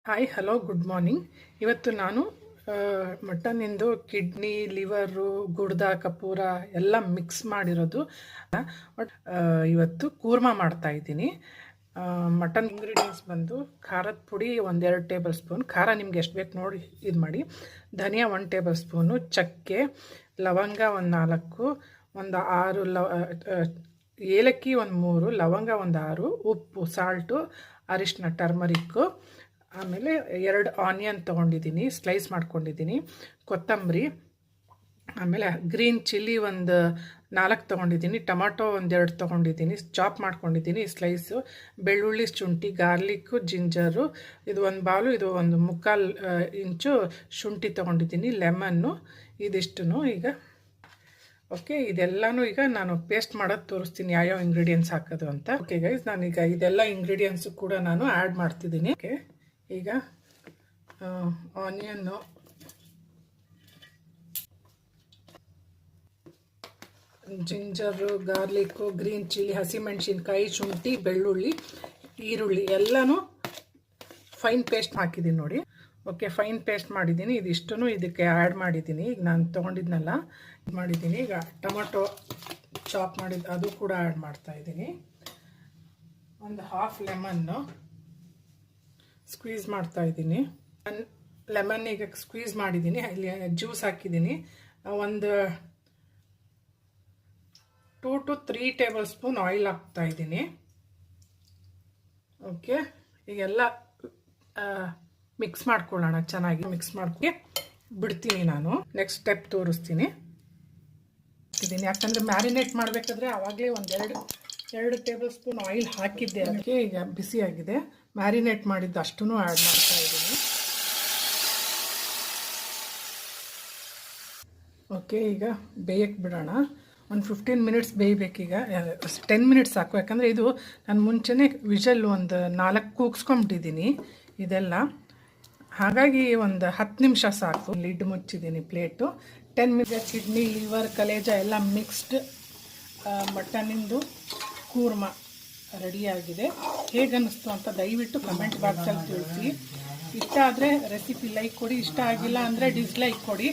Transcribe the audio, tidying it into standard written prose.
Hi hello good morning. ಇವತ್ತು ನಾನು ಮಟನ್ನಿಂದು kidney, liver, ಗುಡ್ದ, ಕಪೂರ ಎಲ್ಲ ಮಿಕ್ಸ್ ಮಾಡಿರೋದು ಇವತ್ತು ಕೂರ್ಮ ಮಾಡ್ತಾ ಇದ್ದೀನಿ. ಮಟನ್ ಇಂಗ್ರೀಡಿಯೆಂಟ್ಸ್ ಬಂದು ಖಾರದ ಪುಡಿ 1-2 ಟೇಬಲ್ ಸ್ಪೂನ್, ಖಾರ ನಿಮ್ಗೆ ಎಷ್ಟು ಬೇಕು ನೋಡಿ ಇದು ಮಾಡಿ. ಧನಿಯಾ 1 ಟೇಬಲ್ ಸ್ಪೂನು, ಚಕ್ಕೆ, ಲವಂಗ 4, ಒಂದು 6 ಏಲಕ್ಕಿ 3, ಲವಂಗ 6, ಉಪ್ಪು, ಸಾಲ್ಟು, ಅರಿಶಿನ, ಟರ್ಮರಿಕ್ಕು, ಆಮೇಲೆ 2 ಆನಿಯನ್ ತೊಗೊಂಡಿದ್ದೀನಿ, ಸ್ಲೈಸ್ ಮಾಡ್ಕೊಂಡಿದ್ದೀನಿ, ಕೊತ್ತಂಬರಿ, ಆಮೇಲೆ ಗ್ರೀನ್ ಚಿಲ್ಲಿ 4 ತೊಗೊಂಡಿದ್ದೀನಿ, ಟೊಮಾಟೊ 2 ತೊಗೊಂಡಿದ್ದೀನಿ, ಚಾಪ್ ಮಾಡ್ಕೊಂಡಿದ್ದೀನಿ ಸ್ಲೈಸು, ಬೆಳ್ಳುಳ್ಳಿ, ಶುಂಠಿ, ಗಾರ್ಲಿಕ್ಕು, ಜಿಂಜರು, ಇದು 1 ಬಾಲು, ಇದು 1/4 ಇಂಚು ಶುಂಠಿ ತೊಗೊಂಡಿದ್ದೀನಿ, ಲೆಮನ್ನು, ಇದಿಷ್ಟು. ಈಗ ಓಕೆ, ಇದೆಲ್ಲನೂ ಈಗ ನಾನು ಪೇಸ್ಟ್ ಮಾಡೋದು ತೋರಿಸ್ತೀನಿ, ಯಾವ್ಯಾವ ಇಂಗ್ರೀಡಿಯೆಂಟ್ಸ್ ಹಾಕೋದು ಅಂತ. ಓಕೆ ಗೈಸ್, ನಾನೀಗ ಇದೆಲ್ಲ ಇಂಗ್ರೀಡಿಯೆಂಟ್ಸು ಕೂಡ ನಾನು ಆ್ಯಡ್ ಮಾಡ್ತಿದ್ದೀನಿ. ಓಕೆ, ಈಗ onion, ginger, garlic, green chilli, ಹಸಿಮೆಣಸಿನ್ಕಾಯಿ, ಶುಂಠಿ, ಬೆಳ್ಳುಳ್ಳಿ, ಈರುಳ್ಳಿ ಎಲ್ಲನೂ ಫೈನ್ ಪೇಸ್ಟ್ ಹಾಕಿದ್ದೀನಿ ನೋಡಿ. ಓಕೆ, ಫೈನ್ ಪೇಸ್ಟ್ ಮಾಡಿದ್ದೀನಿ. ಇದಿಷ್ಟು ಇದಕ್ಕೆ ಆ್ಯಡ್ ಮಾಡಿದ್ದೀನಿ. ಈಗ ನಾನು ತೊಗೊಂಡಿದ್ನೆಲ್ಲ ಇದು ಮಾಡಿದ್ದೀನಿ. ಈಗ ಟೊಮೊಟೊ ಚಾಪ್ ಮಾಡಿದ್ದು ಅದು ಕೂಡ ಆ್ಯಡ್ ಮಾಡ್ತಾಯಿದ್ದೀನಿ. ಒಂದು ಹಾಫ್ ಲೆಮನ್ನು ಸ್ಕ್ವೀಸ್ ಮಾಡ್ತಾಯಿದ್ದೀನಿ. ಲೆಮನ್ ಈಗ ಸ್ಕ್ವೀಸ್ ಮಾಡಿದ್ದೀನಿ, ಇಲ್ಲಿ ಜ್ಯೂಸ್ ಹಾಕಿದ್ದೀನಿ. ಒಂದು 2 to 3 ಟೇಬಲ್ ಸ್ಪೂನ್ ಆಯಿಲ್ ಹಾಕ್ತಾಯಿದ್ದೀನಿ. ಓಕೆ, ಈಗೆಲ್ಲ ಮಿಕ್ಸ್ ಮಾಡ್ಕೊಳ್ಳೋಣ, ಚೆನ್ನಾಗಿ ಮಿಕ್ಸ್ ಮಾಡ್ಕೊಂಡು ಬಿಡ್ತೀನಿ. ನಾನು ನೆಕ್ಸ್ಟ್ ಸ್ಟೆಪ್ ತೋರಿಸ್ತೀನಿ. ಯಾಕಂದರೆ ಮ್ಯಾರಿನೇಟ್ ಮಾಡಬೇಕಾದ್ರೆ ಆವಾಗಲೇ 2 ಟೇಬಲ್ ಸ್ಪೂನ್ ಆಯಿಲ್ ಹಾಕಿದ್ದೆ. ಅದಕ್ಕೆ ಈಗ ಬಿಸಿಯಾಗಿದೆ. ಮ್ಯಾರಿನೇಟ್ ಮಾಡಿದ್ದು ಅಷ್ಟೂ ಆ್ಯಡ್ ಮಾಡ್ತಾ ಇದ್ದೀನಿ. ಓಕೆ, ಈಗ ಬೇಯಕ್ಕೆ ಬಿಡೋಣ. ಒಂದು 15 ಮಿನಿಟ್ಸ್ ಬೇಯಬೇಕೀಗ. 10 ಮಿನಿಟ್ಸ್ ಸಾಕು, ಯಾಕಂದರೆ ಇದು ನಾನು ಮುಂಚೆನೇ ವಿಷಲ್ 4 ಕೂಗಿಸ್ಕೊಂಬಿಟ್ಟಿದ್ದೀನಿ ಇದೆಲ್ಲ. ಹಾಗಾಗಿ ಒಂದು 10 ನಿಮಿಷ ಸಾಕು. ಲಿಡ್ ಮುಚ್ಚಿದ್ದೀನಿ ಪ್ಲೇಟು. 10 ಮಿನಿಟ್ಸ್ ಕಿಡ್ನಿ, ಲಿವರ್, ಕಲೇಜ ಎಲ್ಲ ಮಿಕ್ಸ್ಡ್ ಮಟನ್ನಿಂದು ಕೂರ್ಮ ರೆಡಿಯಾಗಿದೆ. ಹೇಗನ್ನಿಸ್ತು ಅಂತ ದಯವಿಟ್ಟು ಕಮೆಂಟ್ ಬಾಕ್ಸಲ್ಲಿ ತಿಳಿಸಿ. ಇಷ್ಟ ಆದರೆ ರೆಸಿಪಿ ಲೈಕ್ ಕೊಡಿ, ಇಷ್ಟ ಆಗಿಲ್ಲ ಅಂದರೆ ಡಿಸ್ಲೈಕ್ ಕೊಡಿ.